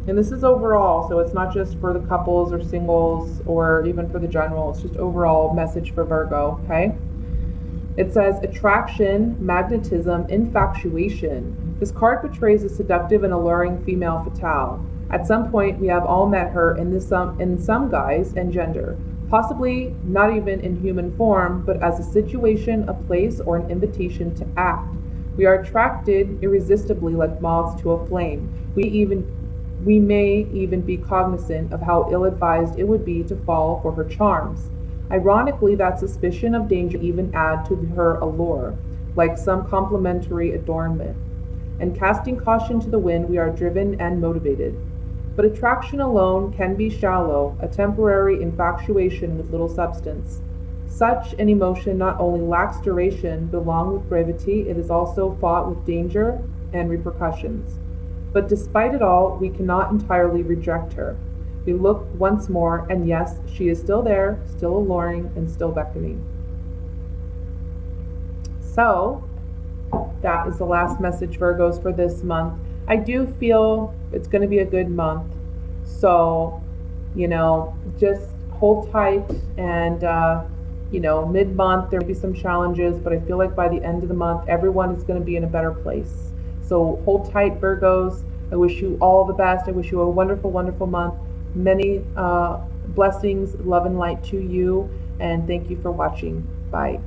And this is overall, so it's not just for the couples or singles or even for the general. It's just overall message for Virgo, okay? It says attraction, magnetism, infatuation. This card portrays a seductive and alluring female fatale. At some point, we have all met her in some guise and gender, possibly not even in human form, but as a situation, a place, or an invitation to act. We are attracted irresistibly like moths to a flame. We may even be cognizant of how ill-advised it would be to fall for her charms. Ironically, that suspicion of danger even add to her allure, like some complementary adornment. And casting caution to the wind, we are driven and motivated. But attraction alone can be shallow, a temporary infatuation with little substance. Such an emotion not only lacks duration, but along with brevity, it is also fraught with danger and repercussions. But despite it all, we cannot entirely reject her. We look once more, and yes, she is still there, still alluring, and still beckoning. So, that is the last message, Virgos, for this month. I do feel it's going to be a good month. So, just hold tight, and, mid-month there may be some challenges, but I feel like by the end of the month, everyone is going to be in a better place. So hold tight, Virgos. I wish you all the best. I wish you a wonderful, wonderful month. Many blessings, love, and light to you. And thank you for watching. Bye.